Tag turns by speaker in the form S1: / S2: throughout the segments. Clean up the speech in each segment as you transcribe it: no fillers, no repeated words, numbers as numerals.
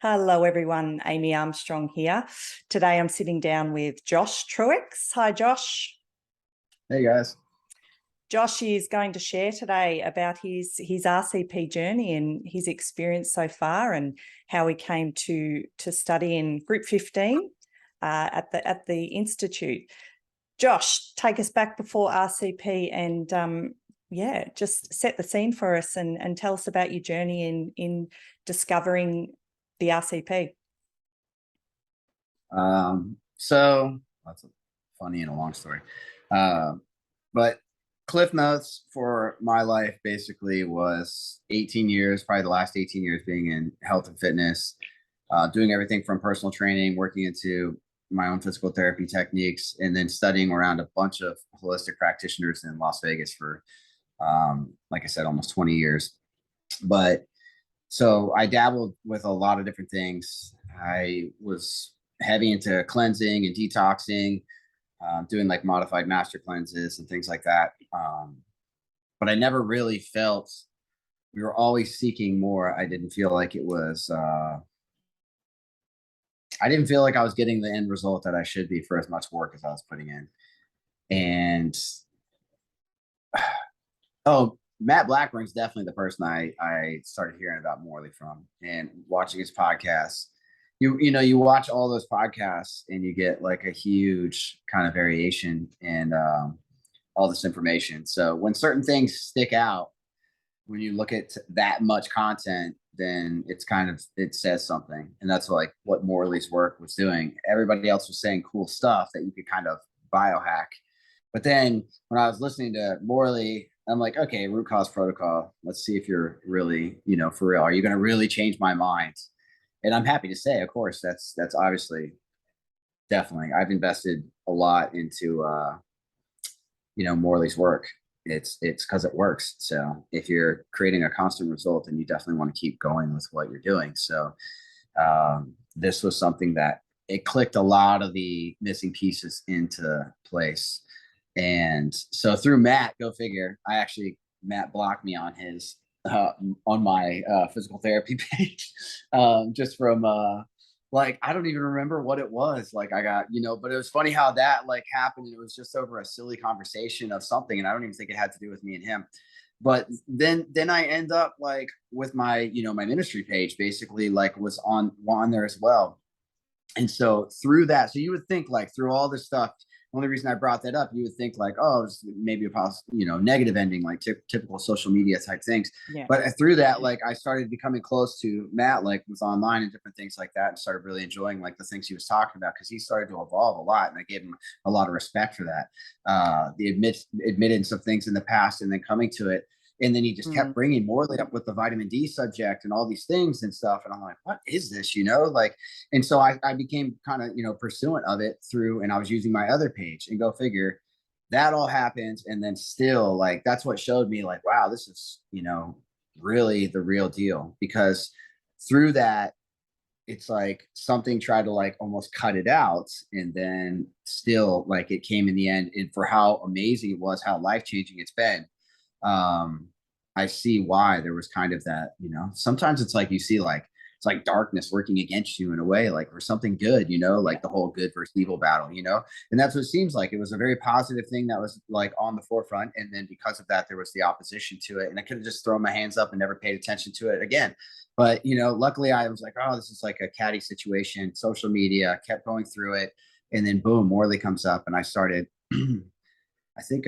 S1: Hello, everyone. Amy Armstrong here. Today I'm sitting down with Josh Truex. Hi, Josh.
S2: Hey, guys.
S1: Josh is going to share today about his RCP journey and his experience so far, and how he came to study in Group 15 at the institute. Josh, take us back before RCP and just set the scene for us and tell us about your journey in discovering the RCP.
S2: So that's a funny and a long story. But Cliff Notes for my life basically was 18 years, probably the last 18 years being in health and fitness, doing everything from personal training, working into my own physical therapy techniques, and then studying around a bunch of holistic practitioners in Las Vegas for, like I said, almost 20 years. But so I dabbled with a lot of different things. I was heavy into cleansing and detoxing, doing like modified master cleanses and things like that. But I never really felt, we were always seeking more. I didn't feel like it was, I didn't feel like I was getting the end result that I should be for as much work as I was putting in. And, oh, Matt Blackburn's definitely the person I started hearing about Morley from and watching his podcasts. You watch all those podcasts and you get like a huge kind of variation in all this information. So when certain things stick out, when you look at that much content, then it says something. And that's like what Morley's work was doing. Everybody else was saying cool stuff that you could kind of biohack. But then when I was listening to Morley, I'm like, okay, root cause protocol. Let's see if you're really, for real. Are you going to really change my mind? And I'm happy to say, of course, that's obviously definitely. I've invested a lot into, Morley's work. It's because it works. So if you're creating a constant result, then you definitely want to keep going with what you're doing. So this was something that it clicked a lot of the missing pieces into place. And so through Matt, go figure, Matt blocked me on his, on my physical therapy page, just from like, I don't even remember what it was. Like I got, but it was funny how that like happened. It was just over a silly conversation of something. And I don't even think it had to do with me and him. But then I end up like with my, my ministry page basically like was on there as well. And so through that, so you would think like through all this stuff, the only reason I brought that up, you would think like, oh, it's maybe a possible, negative ending, like typical social media type things.
S1: Yeah.
S2: But through that, like I started becoming close to Matt, like with online and different things like that, and started really enjoying like the things he was talking about because he started to evolve a lot, and I gave him a lot of respect for that. The admittance of things in the past, and then coming to it. And then he just kept bringing Morley up with the vitamin D subject and all these things and stuff. And I'm like, what is this, like, and so I became kind of, pursuant of it through, and I was using my other page, and go figure that all happens. And then still like, that's what showed me like, wow, this is, really the real deal, because through that, it's like something tried to like almost cut it out. And then still like it came in the end, and for how amazing it was, how life-changing it's been. I see why there was kind of that, sometimes it's like you see like it's like darkness working against you in a way, like for something good, like the whole good versus evil battle, and that's what it seems like. It was a very positive thing that was like on the forefront, and then because of that there was the opposition to it, and I could have just thrown my hands up and never paid attention to it again. But luckily I was like, oh, this is like a catty situation. Social media, kept going through it, and then boom, Morley comes up, and I started I think,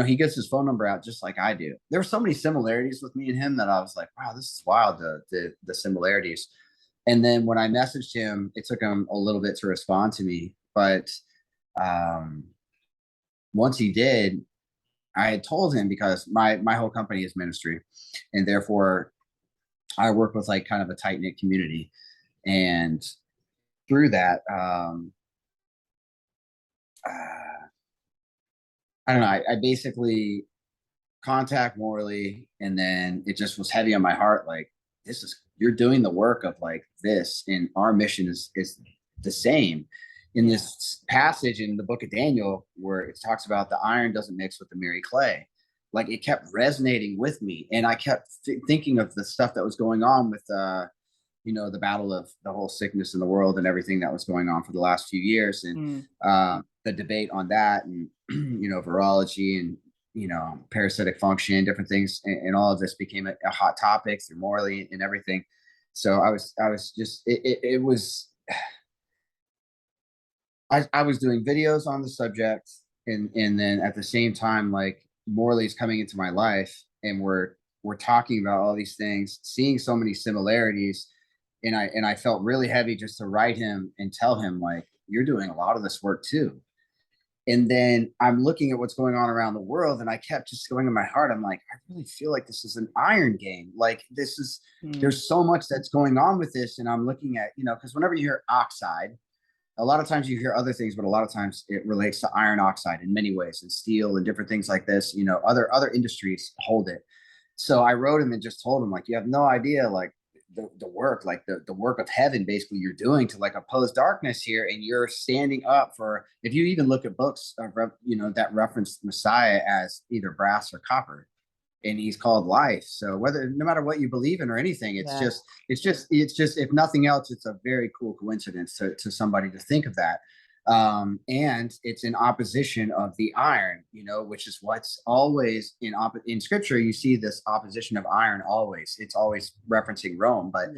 S2: he gets his phone number out just like I do. There were so many similarities with me and him that I was like, wow, this is wild, the similarities. And then when I messaged him, it took him a little bit to respond to me. But once he did, I had told him, because my whole company is ministry, and therefore I work with like kind of a tight knit community. And through that, I don't know. I basically contact Morley, and then it just was heavy on my heart. Like, you're doing the work of like this, and our mission is the same. In this passage in the book of Daniel, where it talks about the iron doesn't mix with the merry clay, like it kept resonating with me. And I kept thinking of the stuff that was going on with the battle of the whole sickness in the world and everything that was going on for the last few years, and the debate on that, and virology, and parasitic function, different things, and all of this became a hot topic through Morley and everything. So I was just it was I was doing videos on the subject, and then at the same time, like, Morley's coming into my life, and we're talking about all these things, seeing so many similarities, and I felt really heavy just to write him and tell him, like, you're doing a lot of this work too. And then I'm looking at what's going on around the world, and I kept just going in my heart. I'm like, I really feel like this is an iron game. Like, this is, there's so much that's going on with this. And I'm looking at, because whenever you hear oxide, a lot of times you hear other things, but a lot of times it relates to iron oxide in many ways, and steel and different things like this. Other industries hold it. So I wrote him and just told him, like, you have no idea, like, the work, like the work of heaven, basically, you're doing to, like, oppose darkness here, and you're standing up for. If you even look at books of, that reference Messiah as either brass or copper, and he's called life. So no matter what you believe in or anything, it's just if nothing else, it's a very cool coincidence to somebody to think of that. And it's in opposition of the iron, which is what's always in scripture. You see this opposition of iron always. It's always referencing Rome. But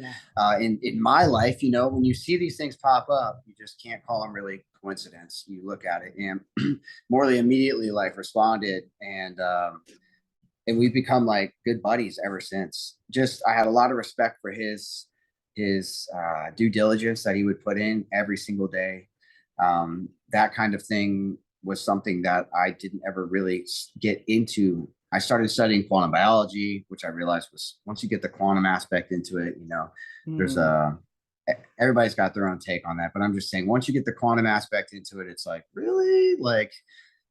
S2: in my life, when you see these things pop up, you just can't call them really coincidence. You look at it, and Morley immediately, like, responded, and we've become, like, good buddies ever since. Just, I had a lot of respect for his due diligence that he would put in every single day. That kind of thing was something that I didn't ever really get into. I started studying quantum biology, which I realized was, once you get the quantum aspect into it, there's everybody's got their own take on that. But I'm just saying, once you get the quantum aspect into it, it's like, really? Like,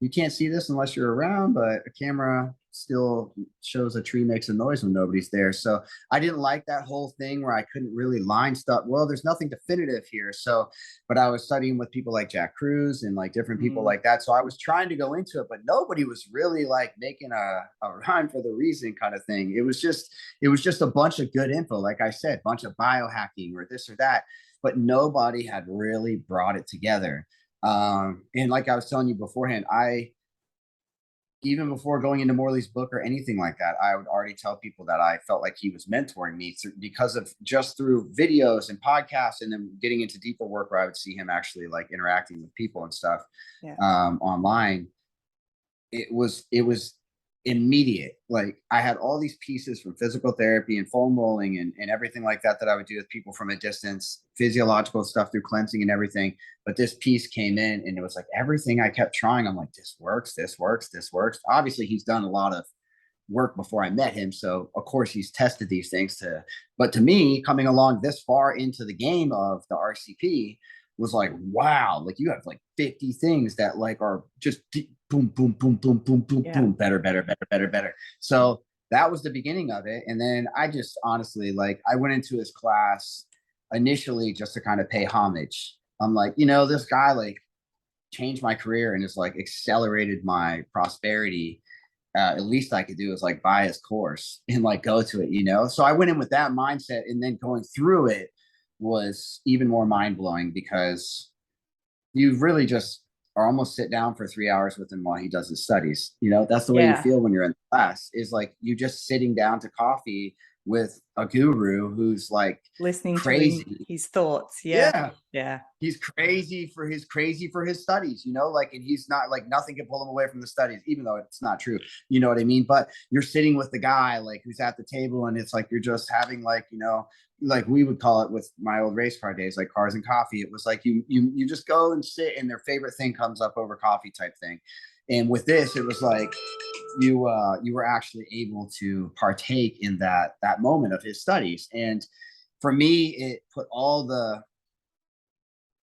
S2: you can't see this unless you're around, but a camera still shows a tree makes a noise when nobody's there. So I didn't like that whole thing where I couldn't really line stuff. Well, there's nothing definitive here. So, but I was studying with people like Jack Cruz and, like, different people like that. So I was trying to go into it, but nobody was really, like, making a rhyme for the reason kind of thing. It was just a bunch of good info. Like I said, bunch of biohacking or this or that, but nobody had really brought it together. And like I was telling you beforehand, even before going into Morley's book or anything like that, I would already tell people that I felt like he was mentoring me because of just through videos and podcasts, and then getting into deeper work where I would see him actually, like, interacting with people and stuff online. It was immediate. Like, I had all these pieces from physical therapy and foam rolling and everything like that I would do with people from a distance, physiological stuff through cleansing and everything. But this piece came in, and it was like everything I kept trying. I'm like, this works, this works, this works. Obviously, he's done a lot of work before I met him, so of course he's tested these things but to me, coming along this far into the game of the RCP was like, wow, like, you have like 50 things that, like, are just boom, boom, boom, boom, boom, boom, boom, better, better, better, better, better. So that was the beginning of it. And then I just honestly, like, I went into his class initially just to kind of pay homage. I'm like, this guy, like, changed my career and has, like, accelerated my prosperity. At least I could do is, like, buy his course and, like, go to it. So I went in with that mindset, and then going through it was even more mind-blowing, because you really just are almost sit down for 3 hours with him while he does his studies. That's the way you feel when you're in class, is like you just sitting down to coffee with a guru who's, like,
S1: listening
S2: crazy.
S1: to his thoughts.
S2: Yeah.
S1: Yeah.
S2: He's crazy for his studies, like, and he's not, like, nothing can pull him away from the studies, even though it's not true. You know what I mean? But you're sitting with the guy, like, who's at the table, and it's like, you're just having, like, like we would call it with my old race car days, like cars and coffee. It was like you just go and sit, and their favorite thing comes up over coffee type thing. And with this, it was like you were actually able to partake in that moment of his studies. And for me, it put all the,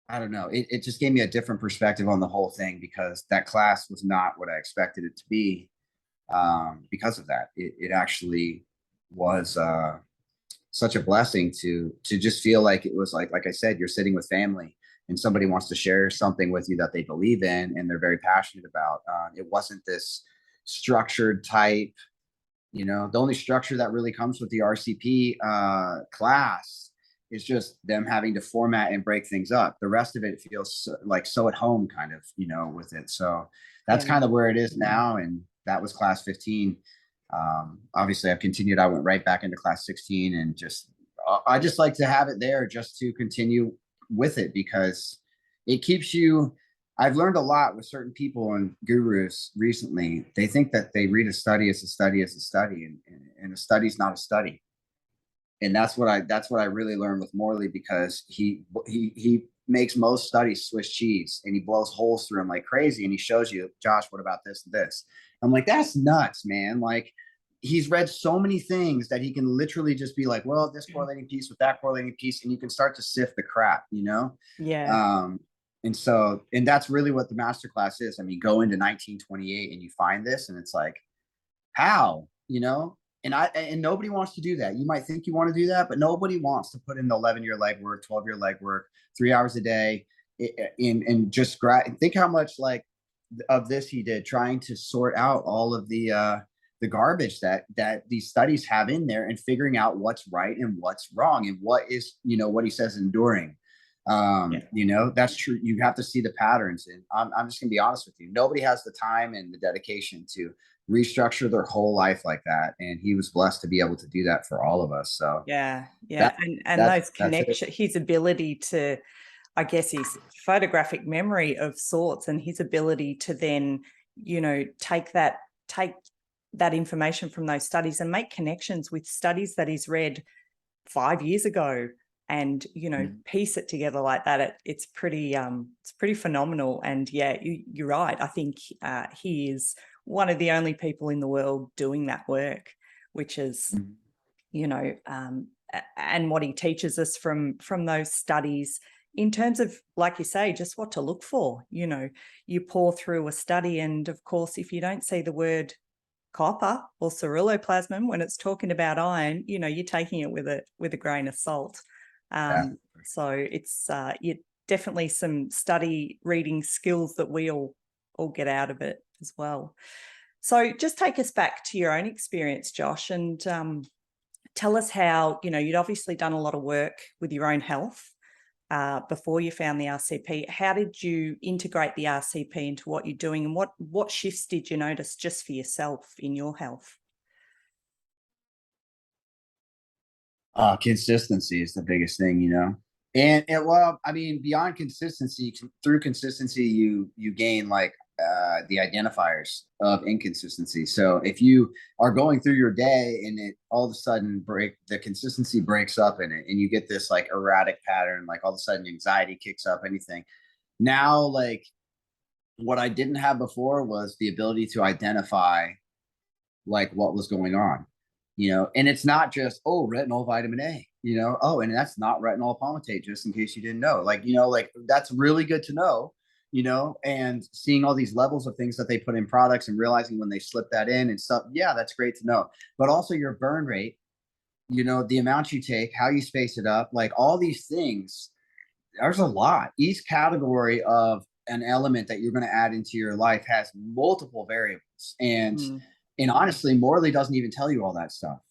S2: I don't know, it just gave me a different perspective on the whole thing, because that class was not what I expected it to be. Because of that, it actually was such a blessing to just feel like it was like I said, you're sitting with family, and somebody wants to share something with you that they believe in and they're very passionate about. It wasn't this structured type. The only structure that really comes with the RCP class is just them having to format and break things up. The rest of it feels so at home kind of, with it. So that's
S1: Yeah.
S2: kind of where it is now. And that was class 15. Obviously I've continued. I went right back into class 16 and I just like to have it there just to continue with it, because it keeps you. I've learned a lot with certain people and gurus recently. They think that they read a study as a study as a study, and a study's not a study. And that's what I really learned with Morley, because he makes most studies Swiss cheese, and he blows holes through them like crazy, and he shows you, Josh, what about this and this? I'm like, that's nuts, man. Like, he's read so many things that he can literally just be like, well, this correlating piece with that correlating piece, and you can start to sift the crap,
S1: Yeah.
S2: And that's really what the masterclass is. I mean, go into 1928 and you find this, and it's like, how, and nobody wants to do that. You might think you want to do that, but nobody wants to put in the 11-year legwork, 12-year legwork, 3 hours a day, and just think how much like of this he did, trying to sort out all of the garbage that these studies have in there, and figuring out what's right and what's wrong, and what is, what he says enduring. That's true. You have to see the patterns, and I'm just gonna be honest with you. Nobody has the time and the dedication to restructure their whole life like that, and he was blessed to be able to do that for all of us. So
S1: Yeah.
S2: that,
S1: And those
S2: that's it.
S1: connections, his ability to, I guess, his photographic memory of sorts, and his ability to then, take that information from those studies and make connections with studies that he's read 5 years ago, and piece it together like that. It's pretty phenomenal. And yeah, you're right. I think he is one of the only people in the world doing that work, which is and what he teaches us from those studies, in terms of, like you say, just what to look for. You pour through a study, and of course, if you don't see the word copper or ceruloplasmin when it's talking about iron, you're taking it with a grain of salt. So it's definitely some study reading skills that we all get out of it as well. So just take us back to your own experience, Josh, and tell us how, you'd obviously done a lot of work with your own health before you found the RCP. How did you integrate the RCP into what you're doing, and what shifts did you notice just for yourself in your health?
S2: Consistency is the biggest thing, and well, I mean, beyond consistency, through consistency, you gain like the identifiers of inconsistency. So if you are going through your day and it all of a sudden the consistency breaks up in it, and you get this like erratic pattern, like all of a sudden anxiety kicks up, anything. Now, like, what I didn't have before was the ability to identify like what was going on, and it's not just, oh, retinol vitamin A, oh, and that's not retinol palmitate, just in case you didn't know, like, like that's really good to know, and seeing all these levels of things that they put in products and realizing when they slip that in and stuff. Yeah, that's great to know. But also your burn rate, the amount you take, how you space it up, like all these things. There's a lot. Each category of an element that you're going to add into your life has multiple variables. And honestly, Morley doesn't even tell you all that stuff.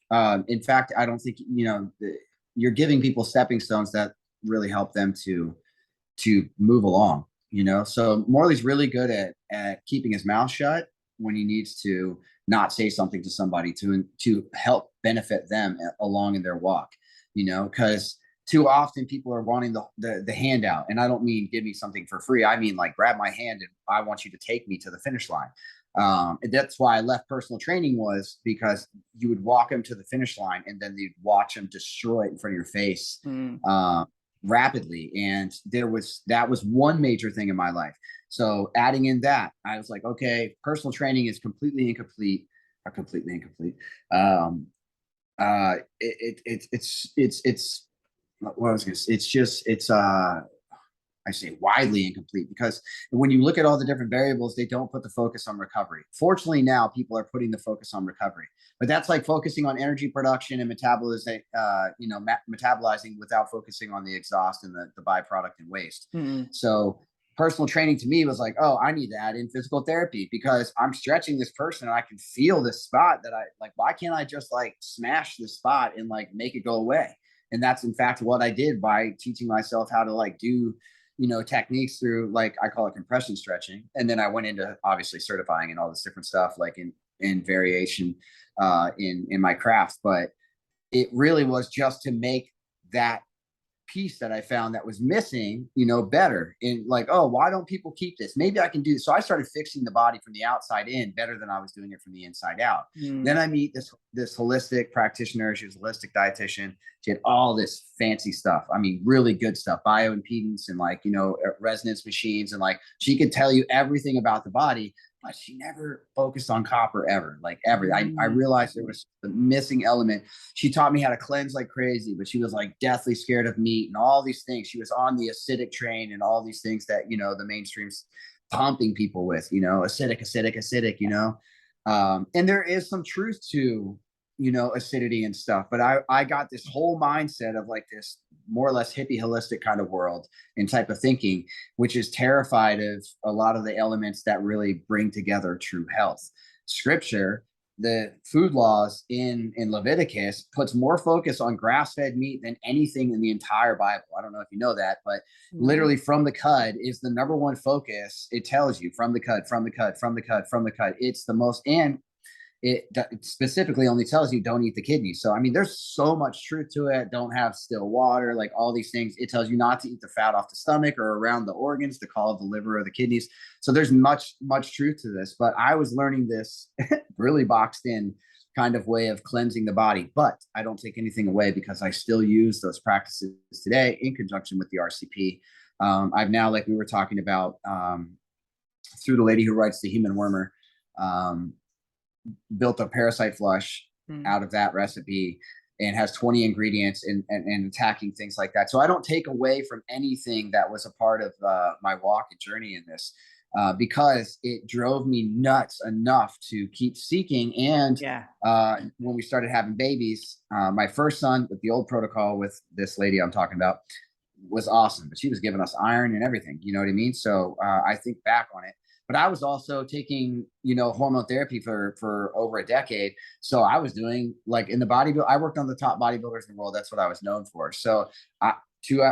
S2: In fact, I don't think, you're giving people stepping stones that really help them to move along, So Morley's really good at keeping his mouth shut when he needs to not say something to somebody to help benefit them along in their walk, because too often people are wanting the handout. And I don't mean give me something for free. I mean, like, grab my hand and I want you to take me to the finish line. And that's why I left personal training, was because you would walk them to the finish line and then you'd watch them destroy it in front of your face rapidly. And that was one major thing in my life. So adding in that, I was like, okay, personal training is completely incomplete. It's what I was gonna say, it's I say widely incomplete, because when you look at all the different variables, they don't put the focus on recovery. Fortunately, now people are putting the focus on recovery, but that's like focusing on energy production and metabolizing, metabolizing without focusing on the exhaust and the byproduct and waste. So personal training to me was like, oh, I need to add in physical therapy, because I'm stretching this person and I can feel this spot that I like. Why can't I just like smash this spot and like make it go away? And that's in fact what I did by teaching myself how to like do, techniques through, like, I call it compression stretching. And then I went into obviously certifying and all this different stuff, like in variation in my craft. But it really was just to make that piece that I found that was missing, better. And like, oh, why don't people keep this? Maybe I can do this. So I started fixing the body from the outside in better than I was doing it from the inside out. Then I meet this holistic practitioner. She was a holistic dietitian. She had all this fancy stuff. I mean, really good stuff, bioimpedance and like, resonance machines. And like, she could tell you everything about the body, but she never focused on copper ever, like ever. I realized there was the missing element. She taught me how to cleanse like crazy, but she was like deathly scared of meat and all these things. She was on the acidic train and all these things that, the mainstream's pumping people with, acidic, and there is some truth to, acidity and stuff. But I got this whole mindset of like this more or less hippie holistic kind of world and type of thinking, which is terrified of a lot of the elements that really bring together true health. Scripture, the food laws in Leviticus, puts more focus on grass-fed meat than anything in the entire Bible. I don't know if you know that, but literally from the cud is the number one focus. It tells you from the cud, from the cud, from the cud, from the cud. It's the most, and it specifically only tells you don't eat the kidneys. So, I mean, there's so much truth to it. Don't have still water, like all these things. It tells you not to eat the fat off the stomach or around the organs, to call the liver or the kidneys. So there's much truth to this. But I was learning this really boxed in kind of way of cleansing the body. But I don't take anything away because I still use those practices today in conjunction with the RCP. I've now, like we were talking about, through the lady who writes The Human Wormer, built a parasite flush out of that recipe, and has 20 ingredients and attacking things like that. So I don't take away from anything that was a part of my walk and journey in this, because it drove me nuts enough to keep seeking. And when we started having babies, my first son with the old protocol with this lady I'm talking about was awesome, but she was giving us iron and everything, you know what I mean? So I think back on it. But I was also taking, hormone therapy for over a decade. So I was doing, like, in the bodybuilding, I worked on the top bodybuilders in the world. That's what I was known for. So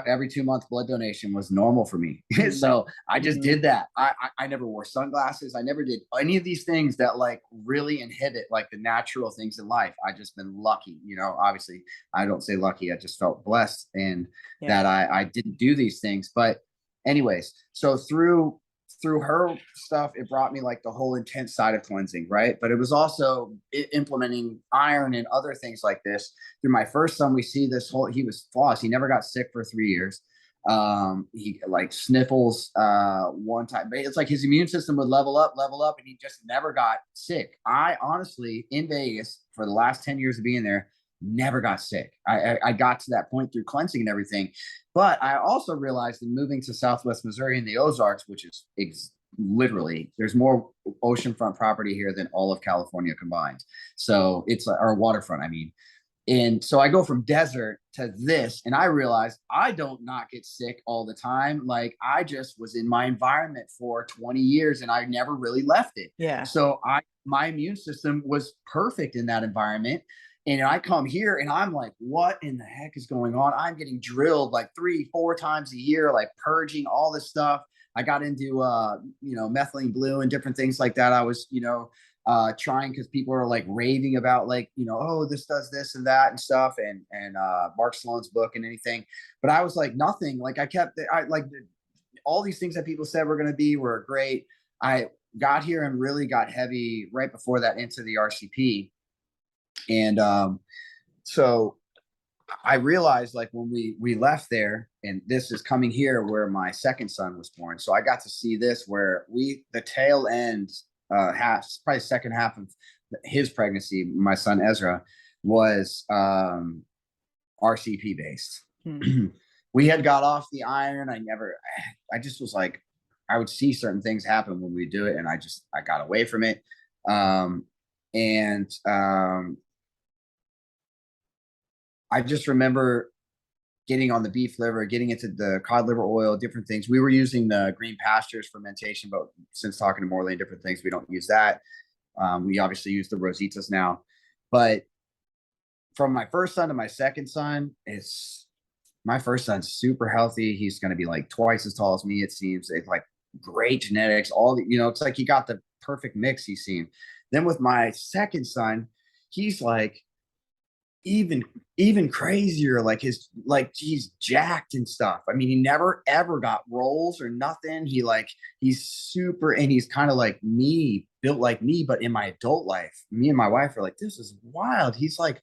S2: every 2 month blood donation was normal for me. So I just did that. I never wore sunglasses. I never did any of these things that like really inhibit like the natural things in life. I just been lucky, obviously I don't say lucky. I just felt blessed and that I didn't do these things. But anyways, so through her stuff, it brought me like the whole intense side of cleansing, right? But it was also implementing iron and other things like this. Through my first son, we see this whole, he was flawless. He never got sick for 3 years. He like sniffles one time, but it's like his immune system would level up, and he just never got sick. I honestly, in Vegas, for the last 10 years of being there, never got sick. I got to that point through cleansing and everything. But I also realized in moving to Southwest Missouri in the Ozarks, which is literally, there's more oceanfront property here than all of California combined. So it's our waterfront, I mean. And so I go from desert to this, and I realized I don't not get sick all the time. Like, I just was in my environment for 20 years and I never really left it.
S1: Yeah.
S2: So my immune system was perfect in that environment. And I come here and I'm like, what in the heck is going on? I'm getting drilled like 3-4 times a year, like purging all this stuff. I got into, methylene blue and different things like that. I was, trying, because people are like raving about like, oh, this does this and that and stuff. And Mark Sloan's book and anything. But I was like, nothing. Like I like all these things that people said were great. I got here and really got heavy right before that into the RCP. And so I realized, like, when we left there, and this is coming here where my second son was born. So I got to see this where the tail end, probably second half of his pregnancy, my son Ezra, was RCP based. We had got off the iron. I just was like, I would see certain things happen when we do it, and I got away from it. I just remember getting on the beef liver, getting into the cod liver oil, different things. We were using the green pastures fermentation, but since talking to Morley and different things, we don't use that. We obviously use the Rositas now. But from my first son to my second son, my first son's super healthy. He's going to be like twice as tall as me. It seems it's like great genetics, all the, it's like he got the perfect mix he's seen. Then with my second son, he's like even crazier. Like he's jacked and stuff. I mean, he never ever got rolls or nothing. He's super, and he's kind of like me, built like me, but in my adult life, me and my wife are like, this is wild. He's like,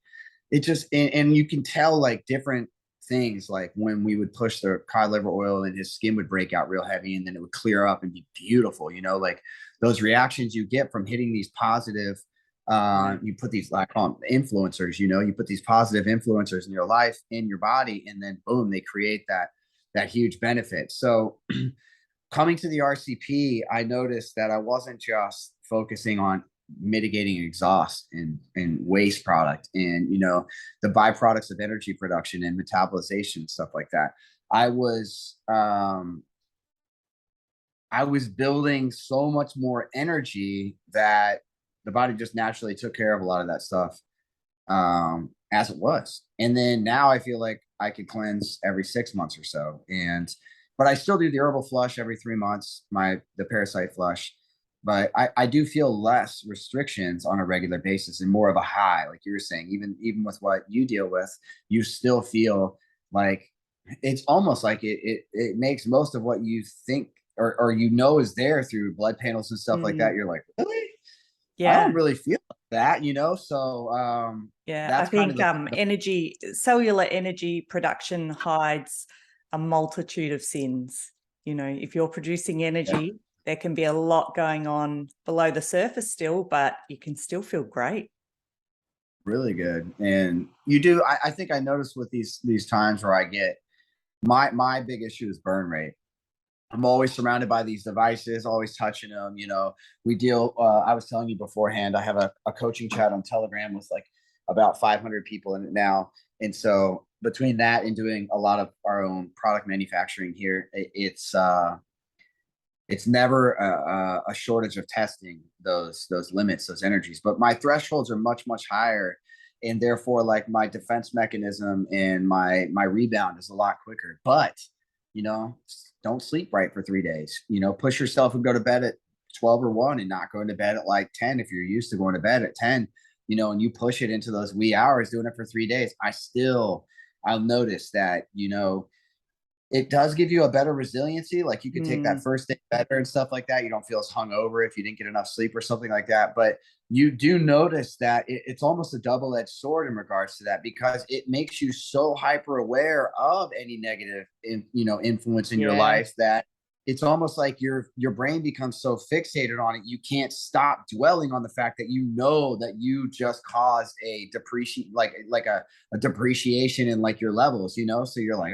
S2: it just, and you can tell like different things, like when we would push the cod liver oil and his skin would break out real heavy and then it would clear up and be beautiful, like those reactions you get from hitting these positive, you put these, I call them influencers, you put these positive influencers in your life, in your body, and then boom, they create that huge benefit. So coming to the RCP, I noticed that I wasn't just focusing on mitigating exhaust and waste product and the byproducts of energy production and metabolization, stuff like that. I was building so much more energy that the body just naturally took care of a lot of that stuff as it was. And then now I feel like I could cleanse every 6 months or so, but I still do the herbal flush every 3 months, the parasite flush. But I do feel less restrictions on a regular basis and more of a high, like you were saying. Even with what you deal with, you still feel like it's almost like it makes most of what you think or is there through blood panels and stuff like that. You're like, really? I
S1: Yeah.
S2: don't really feel that, So
S1: Yeah, I
S2: that's kind
S1: think
S2: of
S1: cellular energy production hides a multitude of sins. If you're producing energy, there can be a lot going on below the surface still, but you can still feel great.
S2: really good. And you do, I think I noticed with these times where I get my big issue is burn rate. I'm always surrounded by these devices, always touching them. We deal, I was telling you beforehand, I have a coaching chat on Telegram with like about 500 people in it now. And so between that and doing a lot of our own product manufacturing here, it's never a shortage of testing those limits, those energies. But my thresholds are much, much higher. And therefore, like my defense mechanism and my rebound is a lot quicker. But, don't sleep right for 3 days. Push yourself and go to bed at 12 or 1 and not going to bed at like 10 if you're used to going to bed at 10, and you push it into those wee hours doing it for 3 days. I'll notice that, it does give you a better resiliency. Like you can take that first day better and stuff like that. You don't feel as hungover if you didn't get enough sleep or something like that. But you do notice that it's almost a double-edged sword in regards to that, because it makes you so hyper aware of any negative, influence in your life that it's almost like your brain becomes so fixated on it, you can't stop dwelling on the fact that that you just caused a depreciation, like a depreciation in like your levels, So you're like,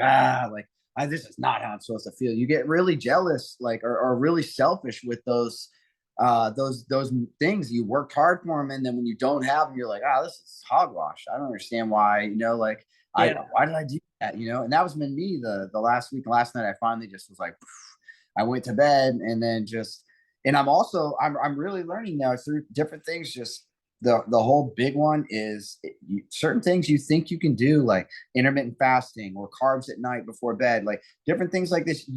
S2: this is not how I'm supposed to feel. You get really jealous, like, or really selfish with those things. You worked hard for them, and then when you don't have them, you're like, this is hogwash. I don't understand why, why did I do that? And that was been me the last week. Last night, I finally just was like, I went to bed, and then and I'm really learning now through different things, just the whole big one is certain things you think you can do, like intermittent fasting or carbs at night before bed, like different things like this.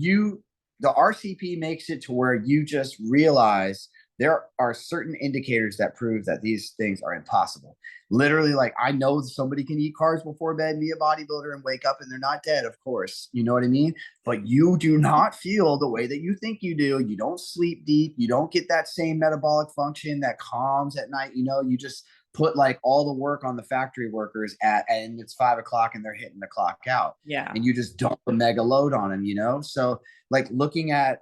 S2: The RCP makes it to where you just realize there are certain indicators that prove that these things are impossible. Literally, like I know somebody can eat carbs before bed, be a bodybuilder, and wake up and they're not dead, of course. You know what I mean? But you do not feel the way that you think you do. You don't sleep deep. You don't get that same metabolic function that calms at night. You just put like all the work on the factory workers and it's 5 o'clock and they're hitting the clock out.
S1: Yeah.
S2: And you just dump a mega load on them, So like looking at,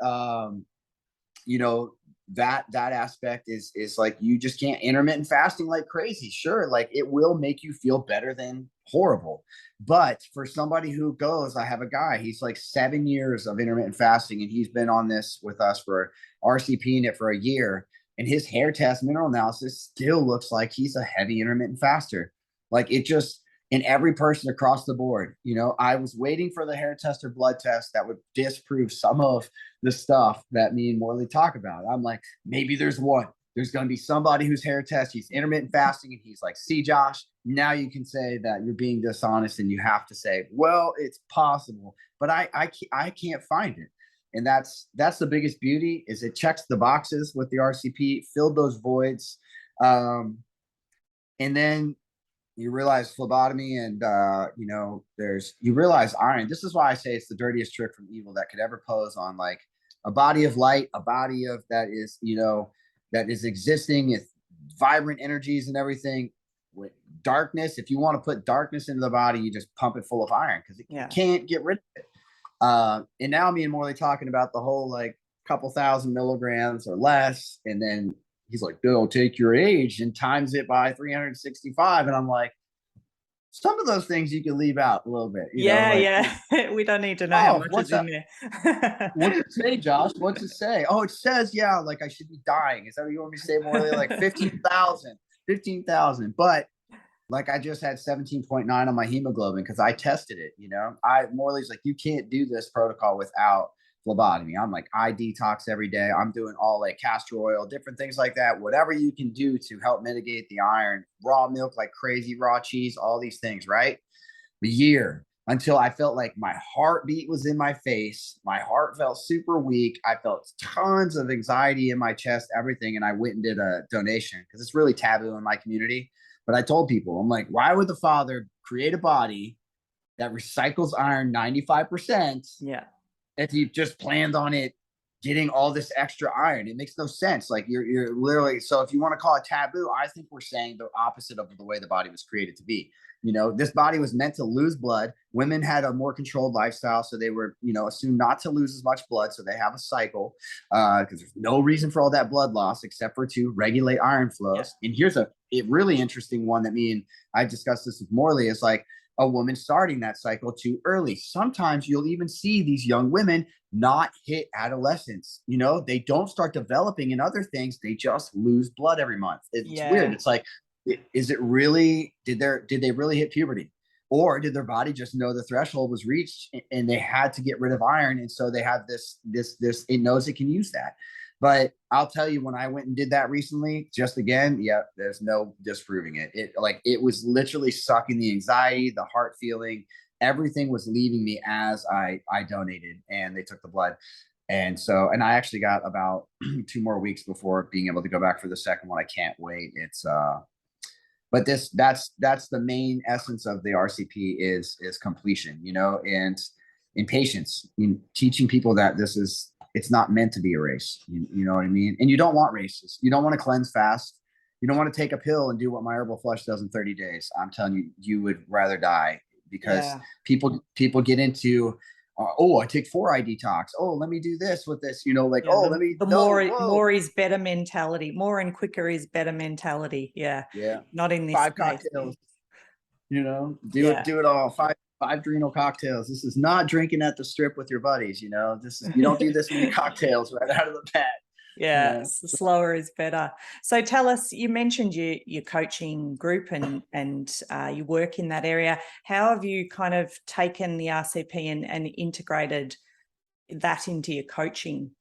S2: that aspect is like, you just can't intermittent fasting like crazy. Sure. Like it will make you feel better than horrible. But for somebody who goes, I have a guy, he's like 7 years of intermittent fasting, and he's been on this with us for RCPing it for a year. And his hair test mineral analysis still looks like he's a heavy intermittent faster. Like it just, in every person across the board, I was waiting for the hair test or blood test that would disprove some of the stuff that me and Morley talk about. I'm like, maybe there's one. There's going to be somebody whose hair test, he's intermittent fasting, and he's like, see, Josh, now you can say that you're being dishonest, and you have to say, well, it's possible, but I can't find it. And that's the biggest beauty, is it checks the boxes with the RCP, filled those voids. And then you realize phlebotomy, and you realize iron. This is why I say it's the dirtiest trick from evil that could ever pose on like a body of light, a body of that is, that is existing with vibrant energies and everything. With darkness, if you want to put darkness into the body, you just pump it full of iron, because it can't get rid of it. And now me and Morley talking about the whole like couple thousand milligrams or less, and then he's like, Bill, take your age and times it by 365. And I'm like, some of those things you can leave out a little bit.
S1: We don't need to know how much is in there.
S2: What's it say, Josh? What's it say? Oh, it says, like I should be dying. Is that what you want me to say, Morley? Like 15,000. But like I just had 17.9 on my hemoglobin because I tested it, Morley's like, you can't do this protocol without phlebotomy. I'm like, I detox every day. I'm doing all like castor oil, different things like that. Whatever you can do to help mitigate the iron, raw milk like crazy, raw cheese, all these things, right? The year until I felt like my heartbeat was in my face. My heart felt super weak. I felt tons of anxiety in my chest, everything. And I went and did a donation because it's really taboo in my community. But I told people, I'm like, why would the Father create a body that recycles iron 95%?
S1: Yeah.
S2: If he just planned on it getting all this extra iron, it makes no sense. Like you're literally, so if you want to call it taboo, I think we're saying the opposite of the way the body was created to be. This body was meant to lose blood. Women had a more controlled lifestyle, so they were, assumed not to lose as much blood. So they have a cycle, because there's no reason for all that blood loss except for to regulate iron flows. Yeah. And here's a really interesting one that me and I discussed this with Morley, is like a woman starting that cycle too early. Sometimes you'll even see these young women not hit adolescence. They don't start developing in other things. They just lose blood every month. It's weird. It's like, is it really, did they really hit puberty? Or did their body just know the threshold was reached and they had to get rid of iron? And so they have this, it knows it can use that. But I'll tell you, when I went and did that recently, just again, there's no disproving it. It was literally sucking the anxiety, the heart feeling, everything was leaving me as I donated and they took the blood. And so, and I actually got about 2 more weeks before being able to go back for the second one. I can't wait. But that's the main essence of the RCP is completion, and in patience, teaching people that it's not meant to be a race. You know what I mean? And you don't want races. You don't want to cleanse fast. You don't want to take a pill and do what my herbal flush does in 30 days. I'm telling you, you would rather die, because people get into, I take 4-eye detox. Oh, let me do this with this, let me.
S1: More is better mentality. More and quicker is better mentality. Yeah.
S2: Yeah.
S1: Not in this
S2: 5
S1: case.
S2: cocktails, do it all. 5 adrenal cocktails. This is not drinking at the strip with your buddies. This is, you don't do this many cocktails right out of the bat.
S1: Yeah. Slower is better. So tell us, you mentioned your coaching group and you work in that area. How have you kind of taken the RCP and integrated that into your coaching?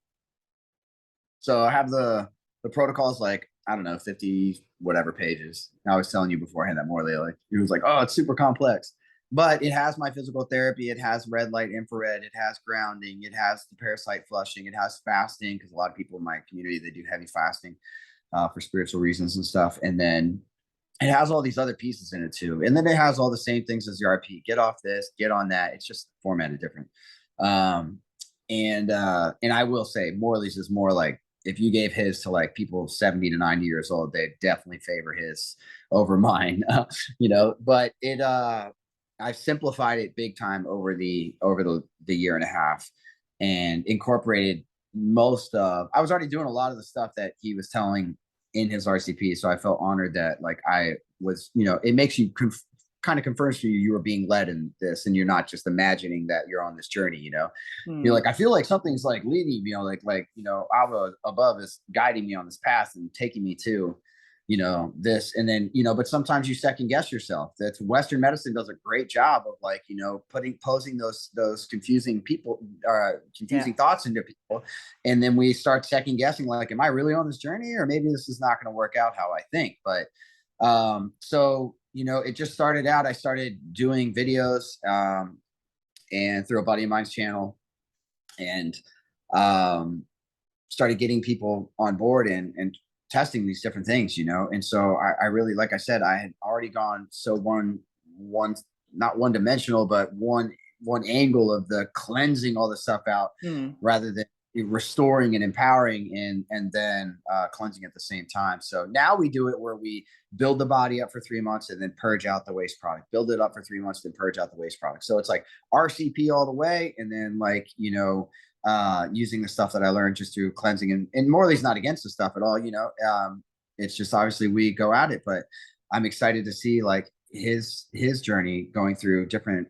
S2: So I have the protocols, like, I don't know, 50 whatever pages. I was telling you beforehand that Morley, like, he was like, oh, it's super complex. But it has my physical therapy. It has red light, infrared. It has grounding. It has the parasite flushing. It has fasting, because a lot of people in my community, they do heavy fasting for spiritual reasons and stuff. And then it has all these other pieces in it too. And then it has all the same things as the RP. Get off this, get on that. It's just formatted different. And I will say Morley's is more like, if you gave his to like people 70 to 90 years old, they'd definitely favor his over mine, but I've simplified it big time over the year and a half, and incorporated most of, I was already doing a lot of the stuff that he was telling in his RCP. So I felt honored that like I was, it makes you kind of confirms for you were being led in this, and you're not just imagining that you're on this journey. You're like, I feel like something's like leading me, Abba above is guiding me on this path and taking me to, this. And then, but sometimes you second guess yourself. That's Western medicine does a great job of like, posing those confusing thoughts into people. And then we start second guessing, like, am I really on this journey? Or maybe this is not going to work out how I think. But so you know, it just started out, I started doing videos, and through a buddy of mine's channel, and started getting people on board and testing these different things, you know. And so I really, like I said, I had already gone so one not one dimensional, but one angle of the cleansing all the stuff out, rather than restoring and empowering and then cleansing at the same time. So now we do it where we build the body up for 3 months and then purge out the waste product, build it up for 3 months, then purge out the waste product. So it's like RCP all the way. And then, like, you know, using the stuff that I learned just through cleansing, and Morley's not against the stuff at all, you know. It's just, obviously we go at it, but I'm excited to see like his journey going through different,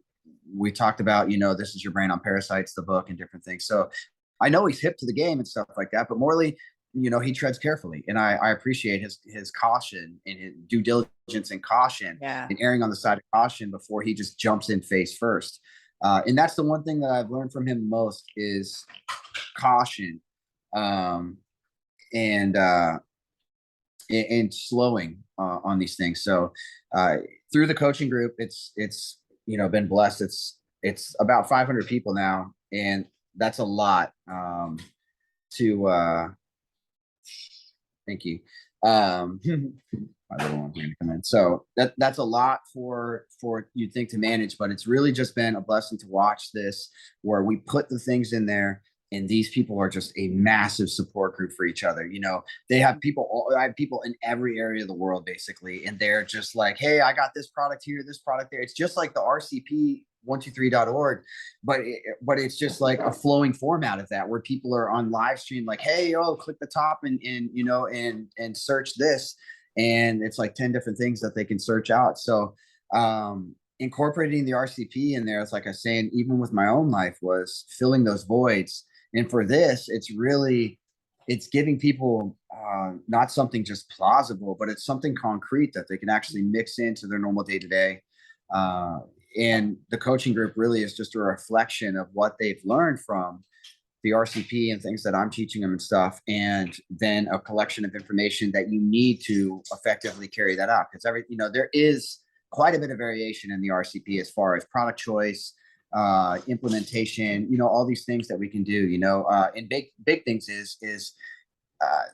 S2: we talked about, you know, This Is Your Brain on Parasites, the book, and different things. So I know he's hip to the game and stuff like that, but Morley, you know, he treads carefully, and I appreciate his caution and his due diligence and caution, and erring on the side of caution before he just jumps in face first. And that's the one thing that I've learned from him most is caution, and slowing on these things. So through the coaching group, it's you know, been blessed. It's about 500 people now, and that's a lot to thank you. My little one's gonna come in. So that's a lot for you'd think to manage, but it's really just been a blessing to watch this, where we put the things in there, and these people are just a massive support group for each other. You know, I have people in every area of the world basically, and they're just like, hey, I got this product here, this product there. It's just like the RCP 123.org, but it's just like a flowing format of that, where people are on live stream, like, hey, oh, click the top and you know, and search this, and it's like 10 different things that they can search out. So incorporating the RCP in there, it's like I was saying, even with my own life, was filling those voids. And for this, it's giving people not something just plausible, but it's something concrete that they can actually mix into their normal day-to-day. And the coaching group really is just a reflection of what they've learned from the RCP and things that I'm teaching them and stuff, and then a collection of information that you need to effectively carry that out. Because you know, there is quite a bit of variation in the RCP as far as product choice, implementation, you know, all these things that we can do, you know, and big things is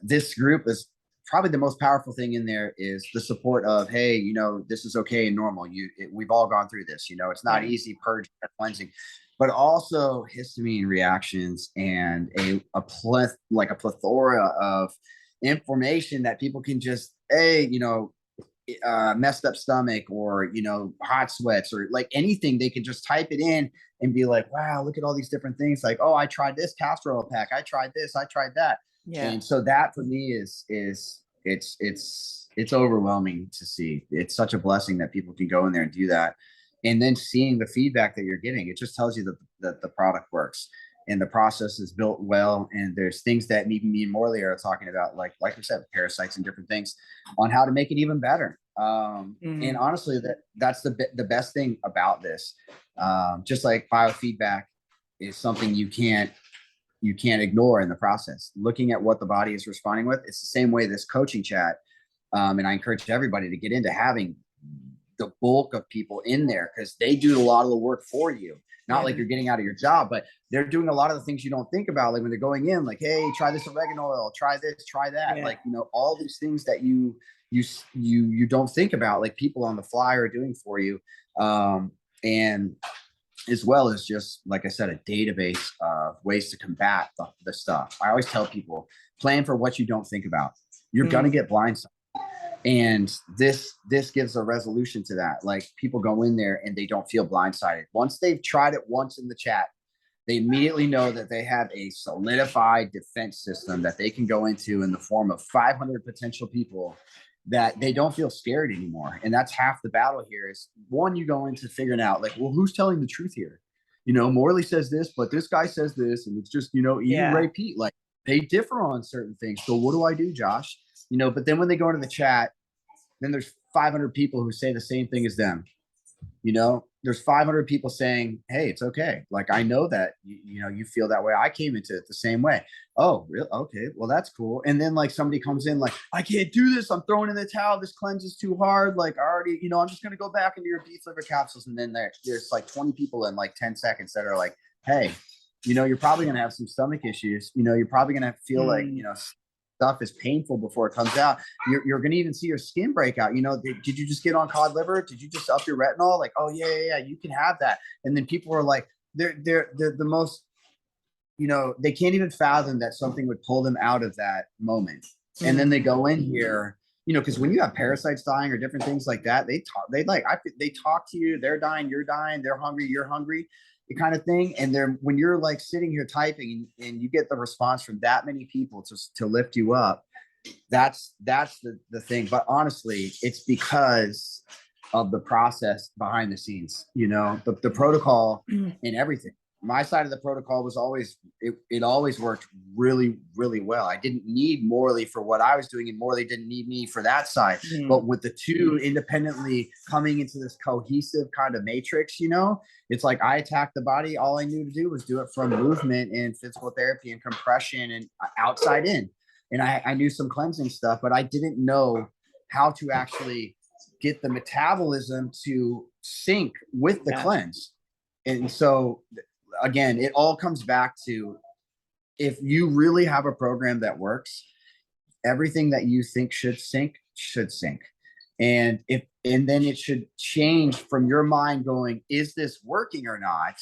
S2: this group is probably the most powerful thing in there, is the support of, hey, you know, this is okay and normal. We've all gone through this, you know, it's not easy purging and cleansing, but also histamine reactions and a plethora of information that people can just, you know, messed up stomach, or, you know, hot sweats, or like anything, they can just type it in and be like, wow, look at all these different things. Like, oh, I tried this castor oil pack, I tried this, I tried that. And so that for me is it's overwhelming to see. It's such a blessing that people can go in there and do that, and then seeing the feedback that you're getting, it just tells you that the product works and the process is built well. And there's things that even me and Morley are talking about, like we said, parasites and different things, on how to make it even better. And honestly, that's the best thing about this. Just like biofeedback is something you can't ignore in the process. Looking at what the body is responding with, it's the same way this coaching chat. And I encourage everybody to get into having the bulk of people in there, because they do a lot of the work for you. Not like you're getting out of your job, but they're doing a lot of the things you don't think about. Like when they're going in, like, hey, try this oregano oil, try this, try that. Like, you know, all these things that you don't think about, like people on the fly are doing for you. And as well as just, like I said, a database of ways to combat the stuff. I always tell people, plan for what you don't think about. You're going to get blindsided. And this gives a resolution to that. Like, people go in there and they don't feel blindsided. Once they've tried it once in the chat, they immediately know that they have a solidified defense system that they can go into in the form of 500 potential people, that they don't feel scared anymore. And that's half the battle here, is one, you go into figuring out, like, well, who's telling the truth here? You know, Morley says this, but this guy says this, and it's just, you know, even Ray Pete, like, they differ on certain things. So what do I do, Josh? You know, but then when they go into the chat, then there's 500 people who say the same thing as them. You know, there's 500 people saying, hey, it's okay. Like, I know that, you know, you feel that way. I came into it the same way. Oh, really? Okay. Well, that's cool. And then like somebody comes in like, I can't do this. I'm throwing in the towel. This cleanse is too hard. Like I already, you know, I'm just going to go back into your beef liver capsules. And then there's like 20 people in like 10 seconds that are like, hey, you know, you're probably going to have some stomach issues. You know, you're probably going to feel like, you know, stuff is painful before it comes out. You're going to even see your skin break out. You know, did you just get on cod liver? Did you just up your retinol? Like, oh yeah, you can have that. And then people are like, they're the most, you know, they can't even fathom that something would pull them out of that moment. And then they go in here, you know, because when you have parasites dying or different things like that, they talk to you, they're dying, you're dying, they're hungry, you're hungry, the kind of thing. And they're, when you're like sitting here typing and you get the response from that many people to lift you up, that's the thing. But honestly, it's because of the process behind the scenes, you know, the protocol and everything. My side of the protocol was always, it always worked really, really well. I didn't need Morley for what I was doing, and Morley didn't need me for that side. But with the two independently coming into this cohesive kind of matrix, you know, it's like I attacked the body. All I knew to do was do it from movement and physical therapy and compression and outside in. And I knew some cleansing stuff, but I didn't know how to actually get the metabolism to sync with the cleanse. And so again, it all comes back to, if you really have a program that works, everything that you think should sync. And then it should change from your mind going, is this working or not,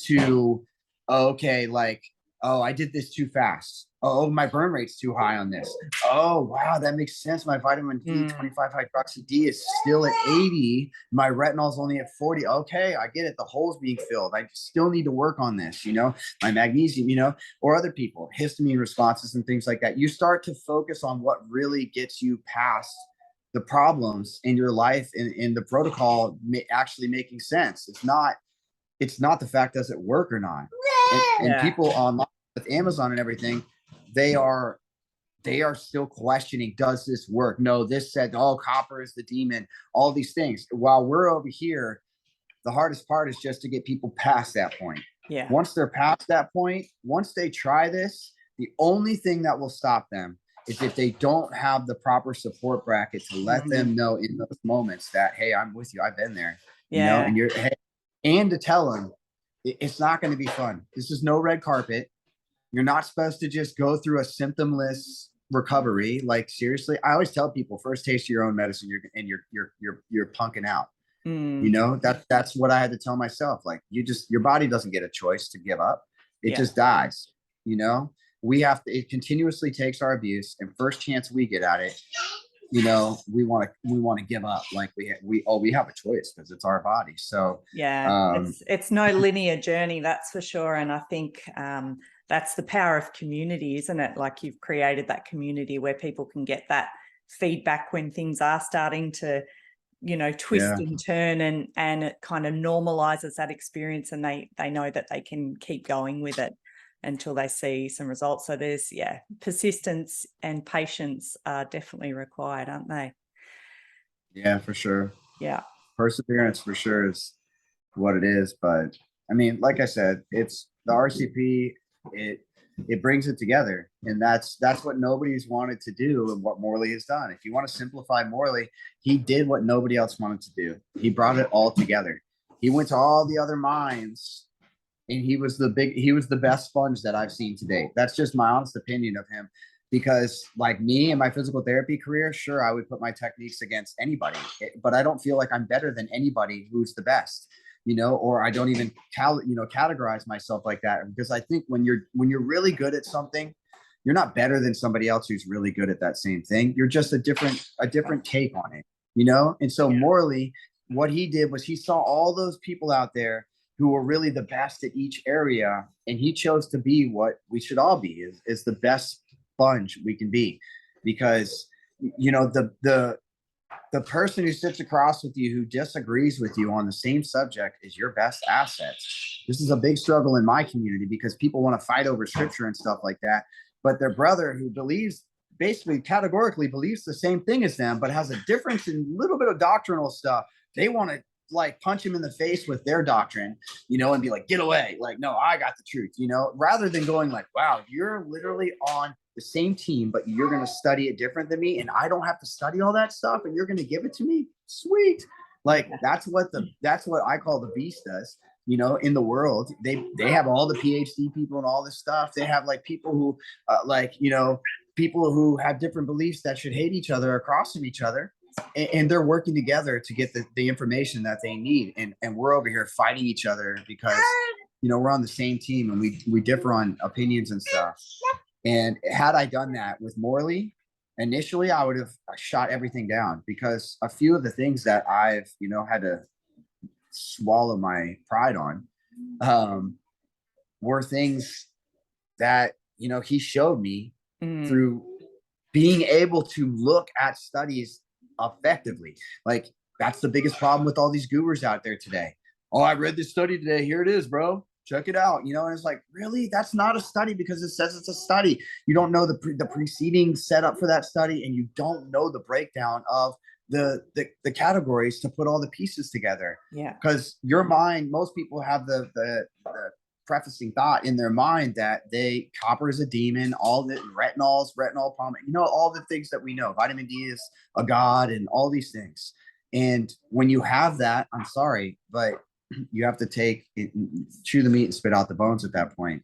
S2: to, okay, like, oh, I did this too fast. Oh, my burn rate's too high on this. Oh, wow, that makes sense. My vitamin D, 25 hydroxy D is still at 80. My retinol's only at 40. Okay, I get it. The hole's being filled. I still need to work on this, you know, my magnesium, you know, or other people, histamine responses and things like that. You start to focus on what really gets you past the problems in your life, in the protocol actually making sense. It's not the fact, does it work or not. And people online with Amazon and everything, they are still questioning, does this work? No, this said, oh, copper is the demon, all these things. While we're over here, the hardest part is just to get people past that point. Once they're past that point, once they try this, the only thing that will stop them is if they don't have the proper support bracket to let them know in those moments that, hey, I'm with you, I've been there, you know, and hey, and to tell them it's not going to be fun. This is no red carpet. You're not supposed to just go through a symptomless recovery. Like, seriously, I always tell people, first taste of your own medicine, you're punking out. You know, that's what I had to tell myself. Like, your body doesn't get a choice to give up. It just dies. You know, it continuously takes our abuse, and first chance we get at it, you know, we want to give up. Like we have a choice because it's our body. So
S1: it's no linear journey, that's for sure. And I think that's the power of community, isn't it? Like, you've created that community where people can get that feedback when things are starting to, you know, twist and turn, and it kind of normalizes that experience, and they know that they can keep going with it until they see some results. So there's, persistence and patience are definitely required, aren't they?
S2: Yeah, for sure.
S1: Yeah.
S2: Perseverance for sure is what it is. But I mean, like I said, it's the RCP, it brings it together. And that's what nobody's wanted to do, and what Morley has done. If you want to simplify Morley, he did what nobody else wanted to do. He brought it all together. He went to all the other minds, and he was the best sponge that I've seen to date. That's just my honest opinion of him. Because like me and my physical therapy career, sure, I would put my techniques against anybody, but I don't feel like I'm better than anybody who's the best, you know, or I don't even categorize myself like that. Because I think when you're really good at something, you're not better than somebody else who's really good at that same thing. You're just a different take on it, you know? And so Morley, what he did was he saw all those people out there who were really the best at each area, and he chose to be what we should all be, is the best sponge we can be. Because, you know, the person who sits across with you, who disagrees with you on the same subject, is your best asset. This is a big struggle in my community, because people want to fight over scripture and stuff like that, but their brother who basically categorically believes the same thing as them, but has a difference in a little bit of doctrinal stuff, they want to like punch him in the face with their doctrine, you know, and be like, get away. Like, no, I got the truth, you know, rather than going like, wow, you're literally on the same team, but you're going to study it different than me. And I don't have to study all that stuff and you're going to give it to me. Sweet. Like, that's what I call the beast does, you know, in the world. They have all the PhD people and all this stuff. They have like people who like, you know, people who have different beliefs that should hate each other across from each other. And they're working together to get the information that they need. And we're over here fighting each other because, you know, we're on the same team and we differ on opinions and stuff. And had I done that with Morley, initially I would have shot everything down, because a few of the things that I've, you know, had to swallow my pride on were things that, you know, he showed me through being able to look at studies effectively. Like, that's the biggest problem with all these gurus out there today. Oh, I read this study today. Here it is, bro. Check it out. You know, and it's like, really? That's not a study because it says it's a study. You don't know the preceding setup for that study, and you don't know the breakdown of the categories to put all the pieces together. Yeah. Because your mind, most people have the prefacing thought in their mind that copper is a demon, all the retinol palm, you know, all the things that we know, vitamin D is a god, and all these things. And when you have that, I'm sorry, but you have to chew the meat and spit out the bones at that point.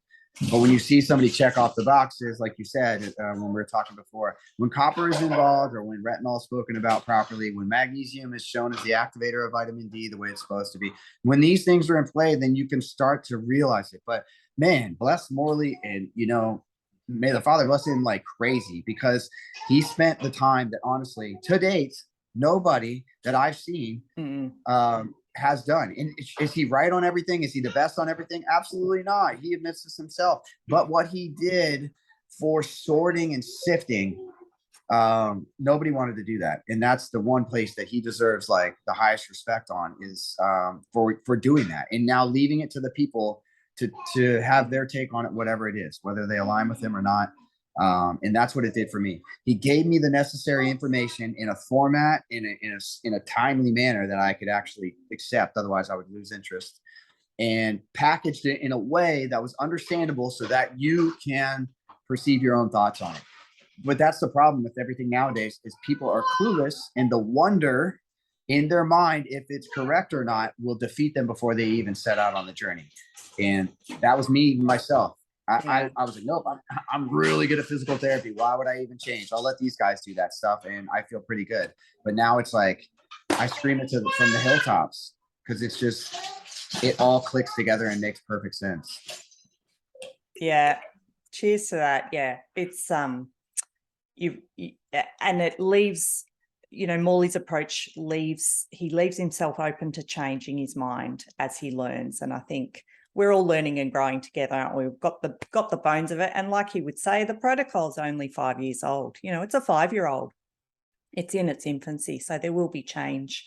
S2: But when you see somebody check off the boxes, like you said, when we were talking before, when copper is involved, or when retinol is spoken about properly, when magnesium is shown as the activator of vitamin D the way it's supposed to be, when these things are in play, then you can start to realize it. But man, bless Morley, and, you know, may the Father bless him like crazy, because he spent the time that, honestly, to date, nobody that I've seen has done. And is he right on everything? Is he the best on everything? Absolutely not. He admits this himself. But what he did for sorting and sifting, nobody wanted to do that. And that's the one place that he deserves like the highest respect on, is for doing that, and now leaving it to the people to have their take on it, whatever it is, whether they align with him or not. And that's what it did for me. He gave me the necessary information in a format, in a timely manner that I could actually accept. Otherwise, I would lose interest, and packaged it in a way that was understandable so that you can perceive your own thoughts on it. But that's the problem with everything nowadays, is people are clueless, and the wonder in their mind, if it's correct or not, will defeat them before they even set out on the journey. And that was me myself. I was like, nope, I'm really good at physical therapy. Why would I even change? I'll let these guys do that stuff, and I feel pretty good. But now it's like, I scream it from the hilltops, because it's just, it all clicks together and makes perfect sense. Yeah. Cheers to that. Yeah. It's, and it leaves, you know, Morley's approach leaves himself open to changing his mind as he learns. And I think we're all learning and growing together, aren't we? We've got the bones of it. And like he would say, the protocol is only 5 years old. You know, it's a 5-year-old. It's in its infancy. So there will be change.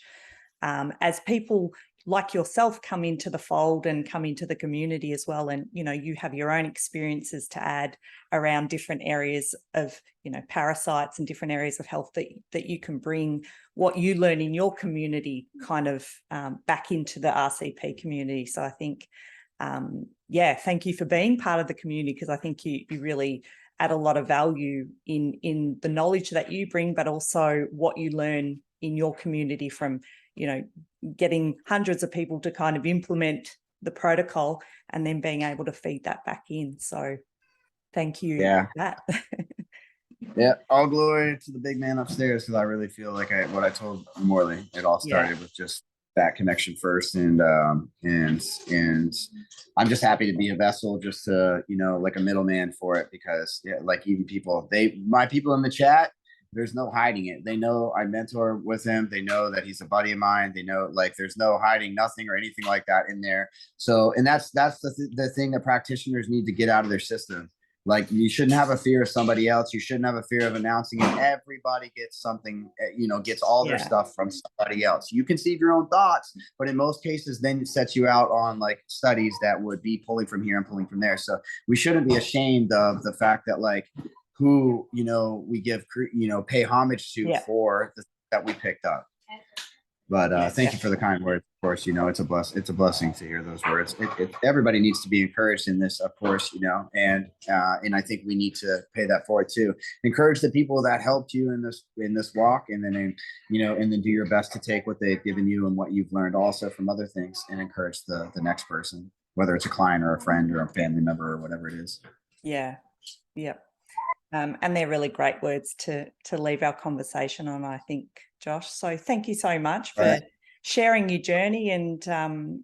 S2: As people like yourself come into the fold and come into the community as well. And, you know, you have your own experiences to add around different areas of, you know, parasites and different areas of health that you can bring what you learn in your community kind of back into the RCP community. So I think, thank you for being part of the community, because I think you really add a lot of value in the knowledge that you bring, but also what you learn in your community from, you know, getting hundreds of people to kind of implement the protocol and then being able to feed that back in. So thank you for that. Yeah, all glory to the big man upstairs, because I really feel like what I told Morley, it all started with just that connection first, and I'm just happy to be a vessel, just to, you know, like a middleman for it, because like even my people in the chat, there's no hiding it. They know I mentor with him. They know that he's a buddy of mine. They know, like, there's no hiding nothing or anything like that in there. So, and that's the thing that practitioners need to get out of their system. Like, you shouldn't have a fear of somebody else. You shouldn't have a fear of announcing it. Everybody gets something, you know, gets all their stuff from somebody else. You conceive your own thoughts, but in most cases, then it sets you out on like studies that would be pulling from here and pulling from there. So we shouldn't be ashamed of the fact that, like, who, you know, we give, you know, pay homage to for the that we picked up. But
S1: Yeah,
S2: thank you for the kind words. Of course, it's a blessing to hear those words. Everybody needs to be encouraged in this, of course, and I think we need to pay that forward too. Encourage the people that helped you in this walk, and then and then do your best to take what they've given you and what you've learned also from other things, and encourage the next person, whether it's a client or a friend or a family member or whatever it is.
S1: yeah, yeah. And they're really great words to leave our conversation on, I think, Josh. So thank you so much for sharing your journey and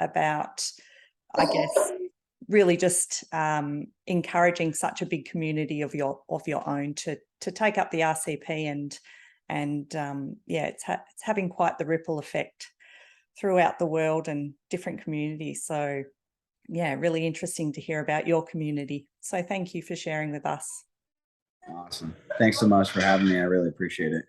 S1: about, I guess, really just encouraging such a big community of your own to take up the RCP and it's having quite the ripple effect throughout the world and different communities. So yeah, really interesting to hear about your community. So thank you for sharing with us.
S2: Awesome. Thanks so much for having me. I really appreciate it.